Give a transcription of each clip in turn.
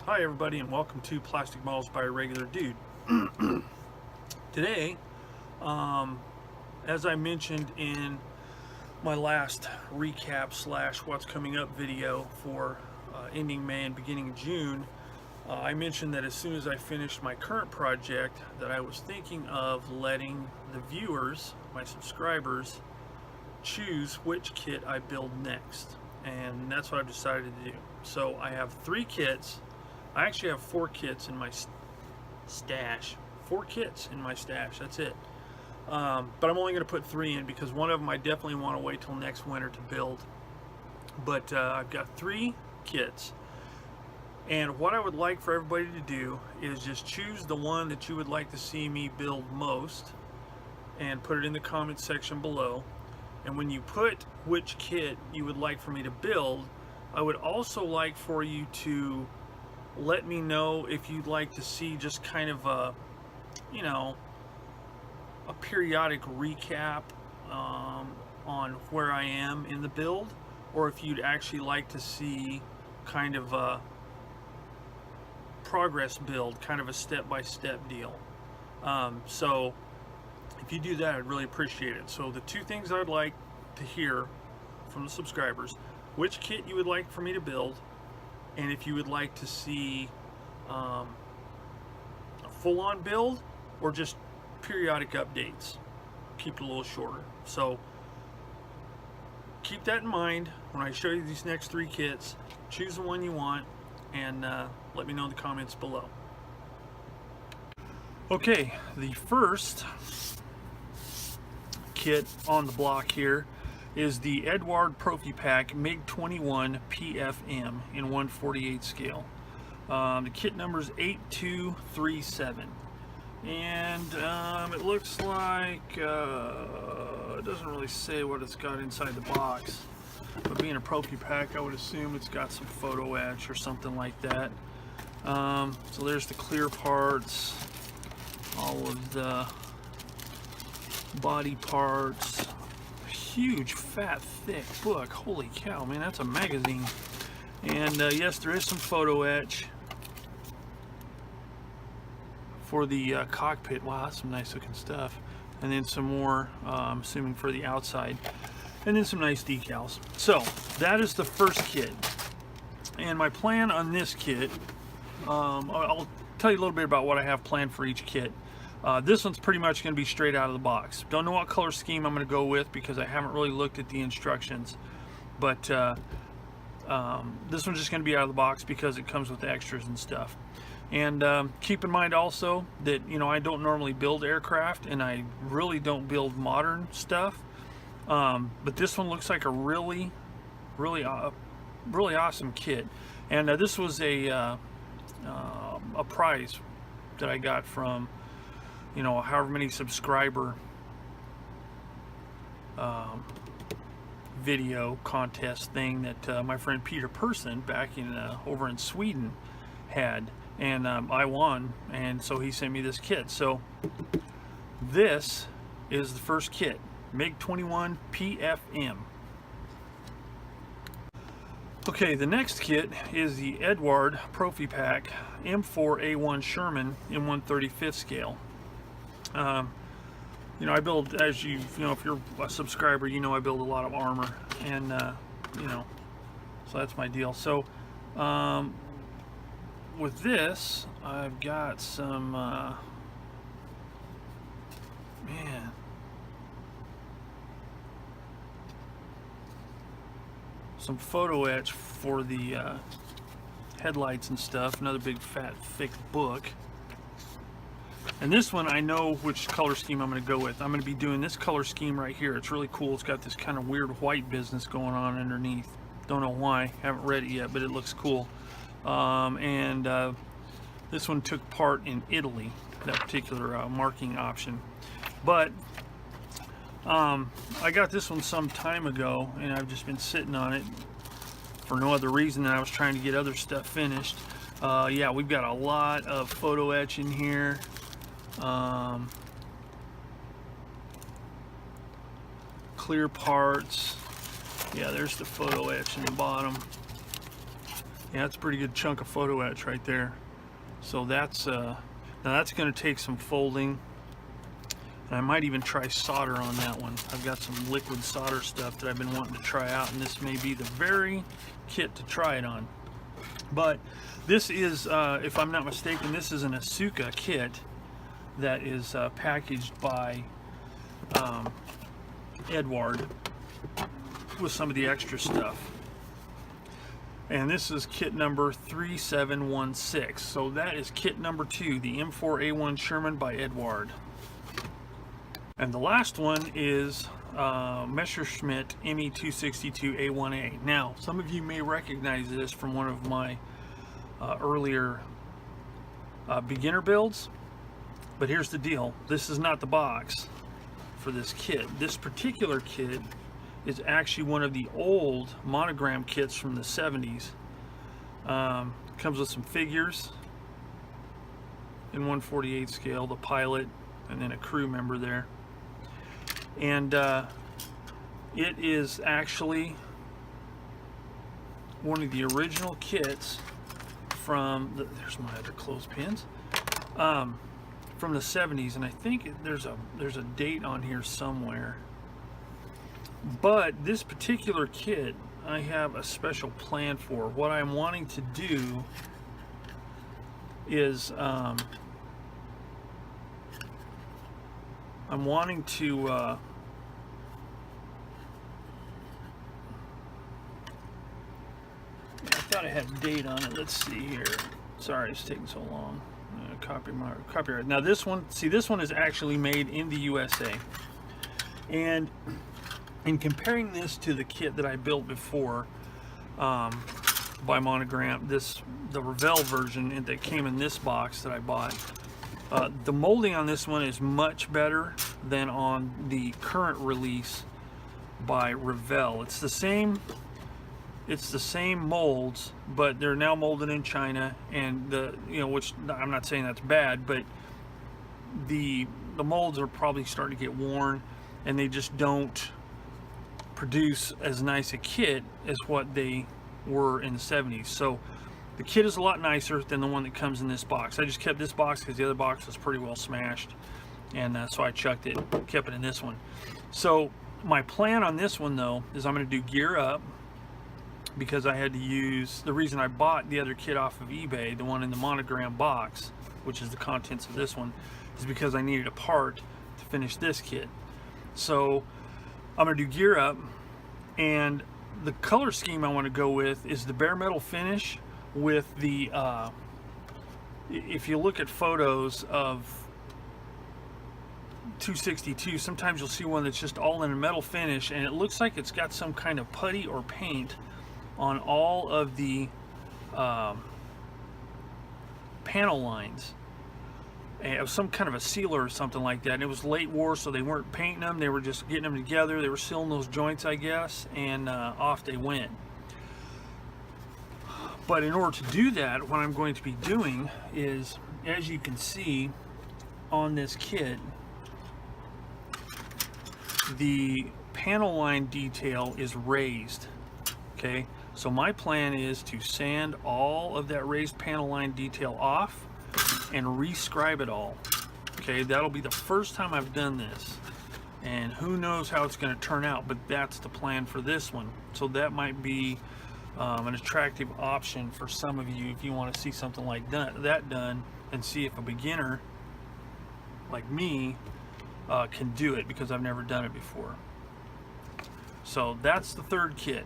Hi everybody, and welcome to Plastic Models by a Regular Dude. Today, as I mentioned in my last recap slash what's coming up video for ending May and beginning June, I mentioned that as soon as I finished my current project that I was thinking of letting the viewers, my subscribers, choose which kit I build next. And that's what I've decided to do. So I have 3 kits. I actually have 4 kits in my stash. 4 kits in my stash, that's it. But I'm only going to put 3 in because one of them I definitely want to wait till next winter to build. But I've got 3 kits. And what I would like for everybody to do is just choose the one that you would like to see me build most and put it in the comment section below. And when you put which kit you would like for me to build, I would also like for you to let me know if you'd like to see just kind of a, you know, a periodic recap on where I am in the build, or if you'd actually like to see kind of a progress build, kind of a step-by-step deal. So if you do that, I'd really appreciate it. So the 2 things I'd like to hear from the subscribers: which kit you would like for me to build, and if you would like to see a full-on build or just periodic updates. Keep it a little shorter. So keep that in mind when I show you these next 3 kits. Choose the one you want and let me know in the comments below. Okay, the first kit on the block here is the Edward Profi Pack MiG-21 PFM in 1/48 scale. The kit number is 8237, and it looks like it doesn't really say what it's got inside the box, but being a Profi Pack, I would assume it's got some photo etch or something like that. So there's the clear parts, all of the body parts. Huge, fat, thick book. Holy cow, man, that's a magazine. And yes, there is some photo etch for the cockpit. Wow, that's some nice looking stuff. And then some more, I'm assuming for the outside. And then some nice decals. So that is the first kit. And my plan on this kit, I'll tell you a little bit about what I have planned for each kit. This one's pretty much going to be straight out of the box. Don't know what color scheme I'm going to go with because I haven't really looked at the instructions. But this one's just going to be out of the box because it comes with extras and stuff. And keep in mind also that, you know, I don't normally build aircraft and I really don't build modern stuff. But this one looks like a really awesome kit. And this was a prize that I got from, you know, however many subscriber video contest thing that my friend Peter Person back in over in Sweden had, and I won, and so he sent me this kit. So this is the first kit, MiG-21 PFM. Okay, the next kit is the Edward Profi Pack M4A1 Sherman in 1/35 scale. You know, I build, as you know, if you're a subscriber, you know I build a lot of armor, and you know, so that's my deal. So with this, I've got some man, some photo etch for the headlights and stuff. Another big fat thick book. And this one, I know which color scheme I'm going to go with. I'm going to be doing this color scheme right here. It's really cool. It's got this kind of weird white business going on underneath. Don't know why. Haven't read it yet, but it looks cool. This one took part in Italy, that particular marking option. But I got this one some time ago, and I've just been sitting on it for no other reason than I was trying to get other stuff finished. Yeah, we've got a lot of photo etch in here. Clear parts. Yeah, there's the photo etch in the bottom. Yeah, that's a pretty good chunk of photo etch right there. So that's now that's going to take some folding. And I might even try solder on that one. I've got some liquid solder stuff that I've been wanting to try out, and this may be the very kit to try it on. But this is, if I'm not mistaken, this is an Asuka kit that is packaged by Edward with some of the extra stuff. And this is kit number 3716. So that is kit number 2, the M4A1 Sherman by Edward. And the last one is Messerschmitt ME262A1A. Now, some of you may recognize this from one of my earlier beginner builds, but here's the deal. This is not the box for this kit. This particular kit is actually one of the old monogram kits from the 70s. Comes with some figures in 1/48 scale, the pilot, and then a crew member there. And it is actually one of the original kits from there's my other clothespins, from the 70s, and I think there's a date on here somewhere. But this particular kit I have a special plan for. What I'm wanting to do is I'm wanting to I thought I had a date on it. Let's see here. Sorry, it's taking so long. Copyright. Now this one, see, this one is actually made in the USA. And in comparing this to the kit that I built before by Monogram, the Revell version that came in this box that I bought, the molding on this one is much better than on the current release by Revell. It's the same molds, but they're now molded in China, and which I'm not saying that's bad, but the molds are probably starting to get worn, and they just don't produce as nice a kit as what they were in the 70s. So the kit is a lot nicer than the one that comes in this box. I just kept this box because the other box was pretty well smashed, and so I chucked it, kept it in this one. So my plan on this one though is I'm going to do gear up, because I had to use, the reason I bought the other kit off of eBay, the one in the Monogram box, which is the contents of this one, is because I needed a part to finish this kit. So I'm going to do gear up, and the color scheme I want to go with is the bare metal finish with the if you look at photos of 262, sometimes you'll see one that's just all in a metal finish, and it looks like it's got some kind of putty or paint on all of the panel lines. And it was some kind of a sealer or something like that, and it was late war, so they weren't painting them, they were just getting them together, they were sealing those joints, I guess, and off they went. But in order to do that, what I'm going to be doing is, as you can see on this kit, the panel line detail is raised. Okay, so my plan is to sand all of that raised panel line detail off and re-scribe it all. Okay, that'll be the first time I've done this, and who knows how it's going to turn out, but that's the plan for this one. So that might be an attractive option for some of you if you want to see something like that done, and see if a beginner like me can do it, because I've never done it before. So that's the third kit,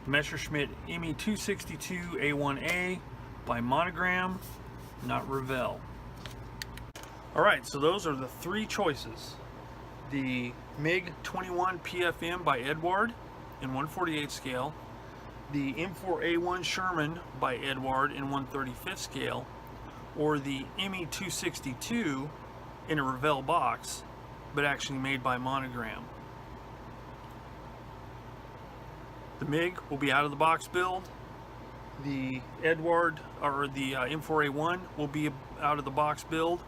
Messerschmitt ME262A1A by Monogram, not Revell. Alright, so those are the three choices. The MiG-21 PFM by Edward in 1/48 scale, the M4A1 Sherman by Edward in 1/35 scale, or the ME262 in a Revell box, but actually made by Monogram. The MiG will be out of the box build. The Edward, or the M4A1, will be out of the box build,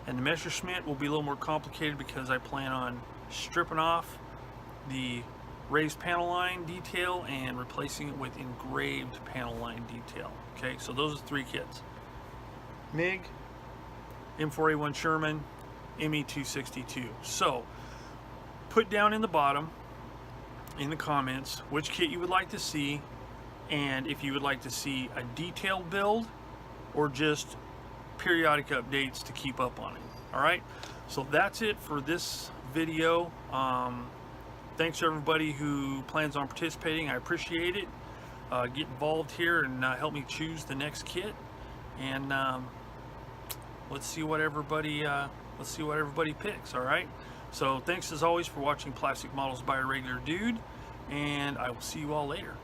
and the Messerschmitt will be a little more complicated because I plan on stripping off the raised panel line detail and replacing it with engraved panel line detail. Okay, so those are 3 kits. MiG, M4A1 Sherman, ME262. So put down in the bottom in the comments which kit you would like to see, and if you would like to see a detailed build or just periodic updates to keep up on it. Alright, so that's it for this video. Thanks to everybody who plans on participating. I appreciate it. Get involved here and help me choose the next kit, and let's see what everybody picks. All right, so thanks as always for watching Plastic Models by a Regular Dude, and I will see you all later.